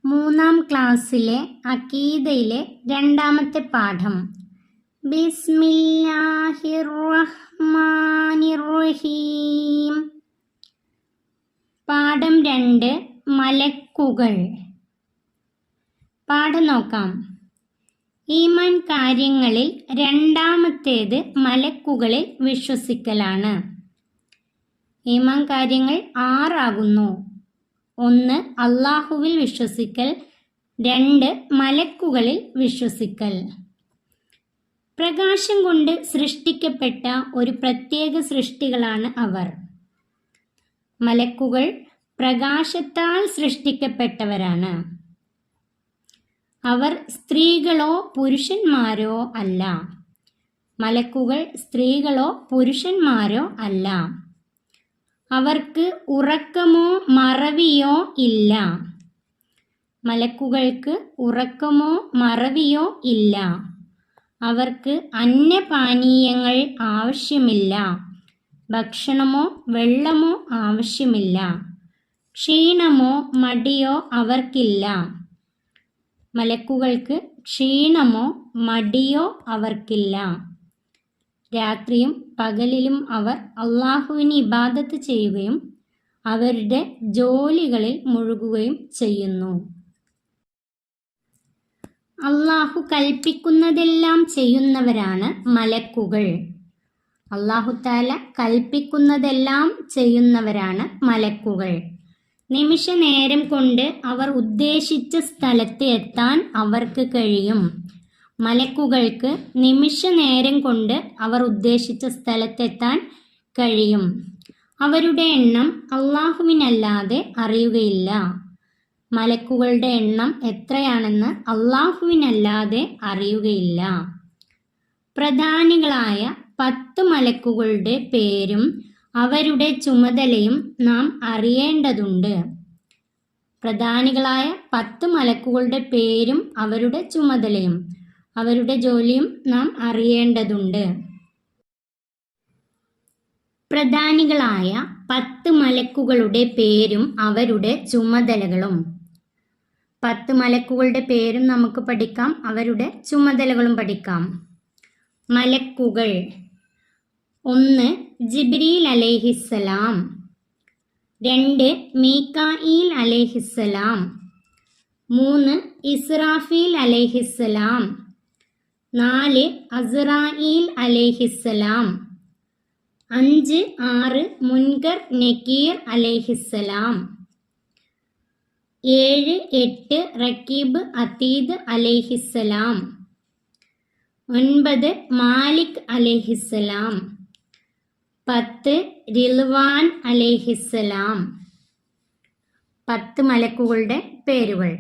മൂന്നാം ക്ലാസ്സിലെ അഖീദയിലെ രണ്ടാമത്തെ പാഠം. ബിസ്മില്ലാഹിർ റഹ്മാനിർ റഹീം. പാഠം 2. മലക്കുകൾ. പാഠം നോക്കാം. ഈമാൻ കാര്യങ്ങളിൽ രണ്ടാമത്തേത് മലക്കുകളിൽ വിശ്വസിക്കലാണ്. ഈമാൻ കാര്യങ്ങൾ 6 ആകുന്നു. 1. അള്ളാഹുവിൽ വിശ്വസിക്കൽ. 2. മലക്കുകളിൽ വിശ്വസിക്കൽ. പ്രകാശം കൊണ്ട് സൃഷ്ടിക്കപ്പെട്ട ഒരു പ്രത്യേക സൃഷ്ടികളാണ് അവർ. മലക്കുകൾ പ്രകാശത്താൽ സൃഷ്ടിക്കപ്പെട്ടവരാണ്. അവർ സ്ത്രീകളോ പുരുഷന്മാരോ അല്ല. മലക്കുകൾ സ്ത്രീകളോ പുരുഷന്മാരോ അല്ല. അവർക്ക് ഉറക്കമോ മറവിയോ ഇല്ല. മലക്കുകൾക്ക് ഉറക്കമോ മറവിയോ ഇല്ല. അവർക്ക് അന്നപാനീയങ്ങൾ ആവശ്യമില്ല. ഭക്ഷണമോ വെള്ളമോ ആവശ്യമില്ല. ക്ഷീണമോ മടിയോ അവർക്കില്ല. മലക്കുകൾക്ക് ക്ഷീണമോ മടിയോ അവർക്കില്ല. രാത്രിയും പകലിലും അവർ അള്ളാഹുവിന് ഇബാദത്ത് ചെയ്യുകയും അവരുടെ ജോലികളിൽ മുഴുകുകയും ചെയ്യുന്നു. അള്ളാഹു കൽപ്പിക്കുന്നതെല്ലാം ചെയ്യുന്നവരാണ് മലക്കുകൾ. അള്ളാഹു തആല കൽപ്പിക്കുന്നതെല്ലാം ചെയ്യുന്നവരാണ് മലക്കുകൾ. നിമിഷ നേരം കൊണ്ട് അവർ ഉദ്ദേശിച്ച സ്ഥലത്ത് എത്താൻ അവർക്ക് കഴിയും. മലക്കുകൾക്ക് നിമിഷ നേരം കൊണ്ട് അവർ ഉദ്ദേശിച്ച സ്ഥലത്തെത്താൻ കഴിയും. അവരുടെ എണ്ണം അള്ളാഹുവിനല്ലാതെ അറിയുകയില്ല. മലക്കുകളുടെ എണ്ണം എത്രയാണെന്ന് അള്ളാഹുവിനല്ലാതെ അറിയുകയില്ല. പ്രധാനികളായ 10 മലക്കുകളുടെ പേരും അവരുടെ ചുമതലയും നാം അറിയേണ്ടതുണ്ട്. പ്രധാനികളായ 10 മലക്കുകളുടെ പേരും അവരുടെ ചുമതലയും അവരുടെ ജോലിയും നാം അറിയേണ്ടതുണ്ട്. പ്രധാനികളായ 10 മലക്കുകളുടെ പേരും അവരുടെ ചുമതലകളും. 10 മലക്കുകളുടെ പേരും നമുക്ക് പഠിക്കാം, അവരുടെ ചുമതലകളും പഠിക്കാം. മലക്കുകൾ: 1. ജിബ്രീൽ അലൈഹിസ്സലാം. 2. മീകായിൽ അലൈഹിസ്സലാം. 3. ഇസ്രാഫീൽ അലൈഹിസ്സലാം. 4. അസ്റായീൽ അലൈഹിസ്സലാം. 5, 6 മുൻകർ നക്കീർ അലൈഹിസ്സലാം. 7, 8 റക്കീബ് അതീദ് അലൈഹിസ്സലാം. 9 മാലിക് അലൈഹിസ്സലാം. 10 റിൽവാൻ അലൈഹിസ്സലാം. 10 മലക്കുകളുടെ പേരുകൾ.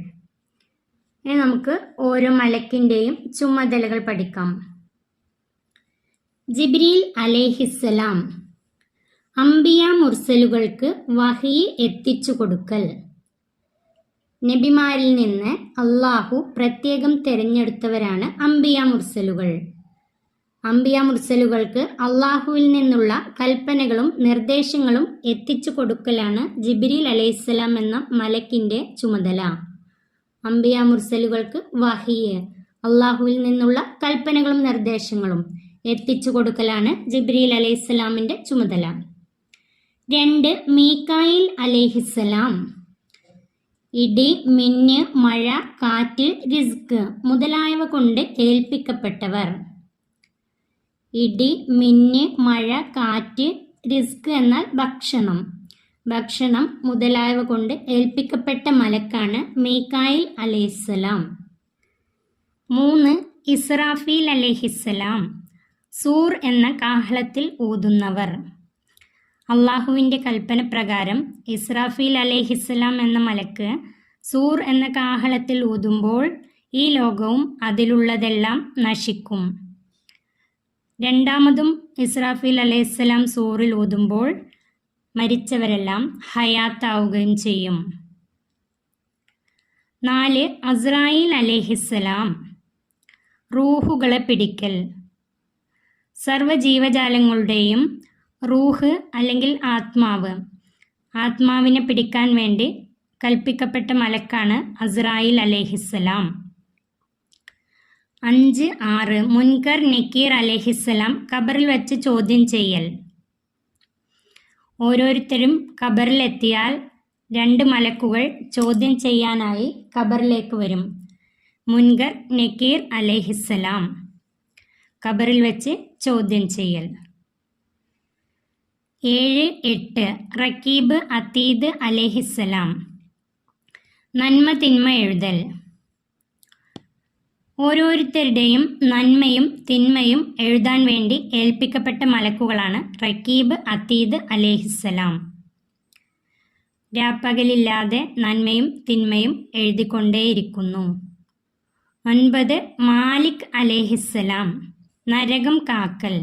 ഇനി നമുക്ക് ഓരോ മലക്കിൻ്റെയും ചുമതലകൾ പഠിക്കാം. ജിബ്രീൽ അലൈഹിസ്സലാം. അംബിയ മുർസലുകൾക്ക് വഹി എത്തിച്ചു കൊടുക്കൽ. നബിമാരിൽ നിന്ന് അള്ളാഹു പ്രത്യേകം തിരഞ്ഞെടുത്തവരാണ് അംബിയ മുർസലുകൾ. അംബിയ മുർസലുകൾക്ക് അള്ളാഹുവിൽ നിന്നുള്ള കൽപ്പനകളും നിർദ്ദേശങ്ങളും എത്തിച്ചു കൊടുക്കലാണ് ജിബ്രീൽ അലൈഹിസ്സലാം എന്ന മലക്കിൻ്റെ ചുമതല. അംബിയ മുർസലുകൾക്ക് വഹിയ്, അള്ളാഹുവിൽ നിന്നുള്ള കൽപ്പനകളും നിർദ്ദേശങ്ങളും എത്തിച്ചു കൊടുക്കലാണ് ജിബ്രീൽ അലൈഹിസ്സലാമിൻ്റെ ചുമതല. 2. മീകായിൽ അലൈഹിസ്സലാം. ഇടി, മിന്ന്, മഴ, കാറ്റ്, റിസ്ക് മുതലായവ കൊണ്ട് ഏൽപ്പിക്കപ്പെട്ടവർ. ഇടി, മിന്ന്, മഴ, കാറ്റ്, റിസ്ക് എന്നാൽ ഭക്ഷണം. ഭക്ഷണം മുതലായവ കൊണ്ട് ഏൽപ്പിക്കപ്പെട്ട മലക്കാണ് മീകായിൽ അലൈഹിസ്സലാം. 3. ഇസ്രാഫീൽ അലൈഹിസ്സലാം. സൂർ എന്ന കാഹളത്തിൽ ഊതുന്നവർ. അള്ളാഹുവിൻ്റെ കൽപ്പന പ്രകാരം ഇസ്രാഫീൽ അലൈഹിസ്സലാം എന്ന മലക്ക് സൂർ എന്ന കാഹളത്തിൽ ഊതുമ്പോൾ ഈ ലോകവും അതിലുള്ളതെല്ലാം നശിക്കും. രണ്ടാമതും ഇസ്രാഫീൽ അലൈഹിസ്സലാം സൂറിൽ ഊതുമ്പോൾ മരിച്ചവരെല്ലാം ഹയാത്താവുകയും ചെയ്യും. 4. അസ്റായീൽ അലൈഹിസ്സലാം. റൂഹുകളെ പിടിക്കൽ. സർവ്വജീവജാലങ്ങളുടെയും റൂഹ് അല്ലെങ്കിൽ ആത്മാവിനെ പിടിക്കാൻ വേണ്ടി കൽപ്പിക്കപ്പെട്ട മലക്കാണ് അസ്രായിൽ അലൈഹിസ്സലാം. 5, 6 മുൻകർ നക്കീർ അലൈഹിസ്സലാം ഖബറിൽ വെച്ച് ചോദ്യം ചെയ്യൽ. ഓരോരുത്തരും ഖബറിലെത്തിയാൽ 2 മലക്കുകൾ ചോദ്യം ചെയ്യാനായി ഖബറിലേക്ക് വരും. മുൻകർ നക്കീർ അലൈഹിസ്സലാം ഖബറിൽ വെച്ച് ചോദ്യം ചെയ്യൽ. 7, 8 റക്കീബ് അതീദ് അലൈഹിസ്സലാം നന്മ തിന്മ എഴുതൽ. ഓരോരുത്തരുടെയും നന്മയും തിന്മയും എഴുതാൻ വേണ്ടി ഏൽപ്പിക്കപ്പെട്ട മലക്കുകളാണ് റക്കീബ് അതീദ് അലൈഹിസ്സലാം. രാപ്പകലില്ലാതെ നന്മയും തിന്മയും എഴുതിക്കൊണ്ടേയിരിക്കുന്നു. 9 മാലിക് അലൈഹിസ്സലാം നരകം കാക്കൽ.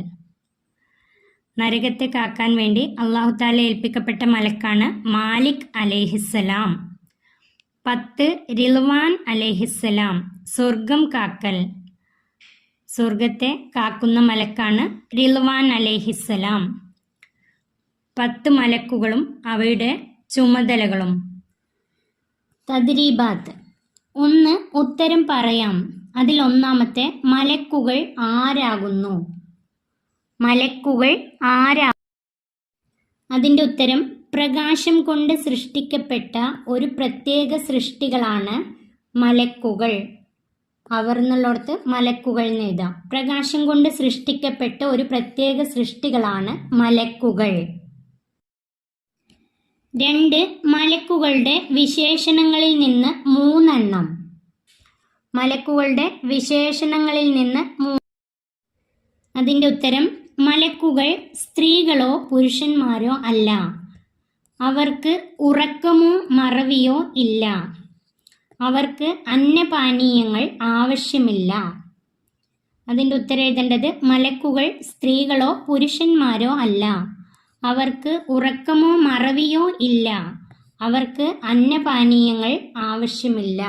നരകത്തെ കാക്കാൻ വേണ്ടി അല്ലാഹു തആല ഏൽപ്പിക്കപ്പെട്ട മലക്കാണ് മാലിക് അലൈഹിസ്സലാം. 10 റിൽവാൻ അലൈഹിസ്സലാം സ്വർഗം കാക്കൽ. സ്വർഗത്തെ കാക്കുന്ന മലക്കാണ് റിൽവാൻ അലൈഹിസ്സലാം. 10 മലക്കുകളും അവയുടെ ചുമതലകളും. തദ്രീബാത്ത്. 1 ഉത്തരം പറയാം. അതിൽ ഒന്നാമത്തെ മലക്കുകൾ ആരാകുന്നു? മലക്കുകൾ അതിൻ്റെ ഉത്തരം പ്രകാശം കൊണ്ട് സൃഷ്ടിക്കപ്പെട്ട ഒരു പ്രത്യേക സൃഷ്ടികളാണ് മലക്കുകൾ. അവർ എന്നുള്ളിടത്ത് മലക്കുകൾ എന്ന് എഴുതാം. പ്രകാശം കൊണ്ട് സൃഷ്ടിക്കപ്പെട്ട ഒരു പ്രത്യേക സൃഷ്ടികളാണ് മലക്കുകൾ. 2 മലക്കുകളുടെ വിശേഷണങ്ങളിൽ നിന്ന് 3 എണ്ണം. മലക്കുകളുടെ വിശേഷണങ്ങളിൽ നിന്ന് അതിൻ്റെ ഉത്തരം മലക്കുകൾ സ്ത്രീകളോ പുരുഷന്മാരോ അല്ല. അവർക്ക് ഉറക്കമോ മറവിയോ ഇല്ല. അവർക്ക് അന്നപാനീയങ്ങൾ ആവശ്യമില്ല. അതിൻ്റെ ഉത്തരം എഴുതേണ്ടത് മലക്കുകൾ സ്ത്രീകളോ പുരുഷന്മാരോ അല്ല. അവർക്ക് ഉറക്കമോ മറവിയോ ഇല്ല. അവർക്ക് അന്നപാനീയങ്ങൾ ആവശ്യമില്ല.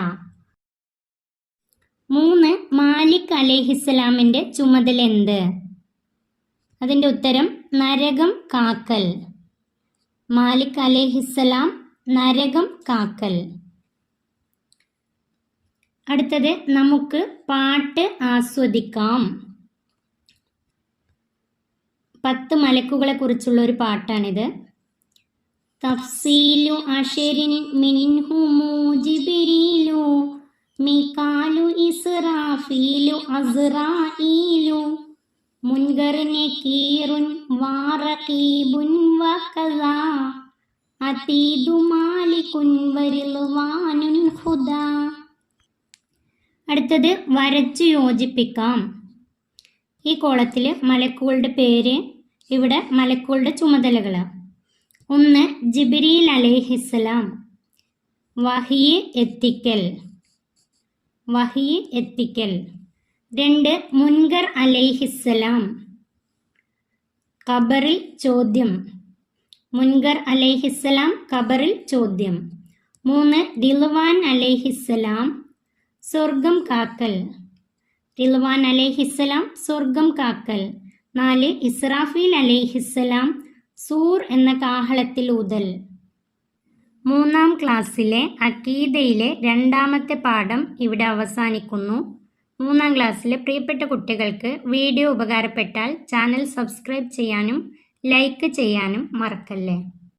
3 മാലിക് അലൈഹിസ്സലാമിൻ്റെ ചുമതല എന്ത്? അതിൻ്റെ ഉത്തരം നരകം കാക്കൽ. മാലിക് അലൈഹിസ്സലാം നരകം കാക്കൽ. അടുത്തത് നമുക്ക് പാട്ട് ആസ്വദിക്കാം. 10 മലക്കുകളെ കുറിച്ചുള്ള ഒരു പാട്ടാണിത്. തഫ്സീലു അശരിൻ മിൻഹുമു ജിബ്രീലു മികാലു ഇസ്രാഫീലു അസ്റാഈലു മുൻകർ നകീറുൻ വറഖീബുൻ വകദാ അതീദു മാലികുൻ വറിൽവാനുൻ ഖുദാ. അടുത്തത് വരച്ചു യോജിപ്പിക്കാം. ഈ കോളത്തിൽ മലക്കുകളുടെ പേര്, ഇവിടെ മലക്കുകളുടെ ചുമതലകൾ. 1 ജിബ്രീൽ അലൈഹിസ്സലാം വഹി എത്തിക്കൽ. 2 മുൻകർ അലൈഹിസ്സലാം ഖബറിൽ ചോദ്യം. മുൻകർ അലൈഹിസ്സലാം ഖബറിൽ ചോദ്യം. 3 റിൽവാൻ അലൈഹിസ്സലാം സ്വർഗം കാക്കൽ. റിൽവാൻ അലൈഹിസ്സലാം സ്വർഗം കാക്കൽ. 4 ഇസ്രാഫീൽ അലൈഹിസ്സലാം സൂർ എന്ന കാഹളത്തിൽ ഊതൽ. 3-ാം ക്ലാസ്സിലെ അഖീദയിലെ 2-ാമത്തെ പാഠം ഇവിടെ അവസാനിക്കുന്നു. 3-ാം ക്ലാസ്സിലെ പ്രിയപ്പെട്ട കുട്ടികൾക്ക് വീഡിയോ ഉപകാരപ്പെട്ടാൽ ചാനൽ സബ്സ്ക്രൈബ് ചെയ്യാനും ലൈക്ക് ചെയ്യാനും മറക്കല്ലേ.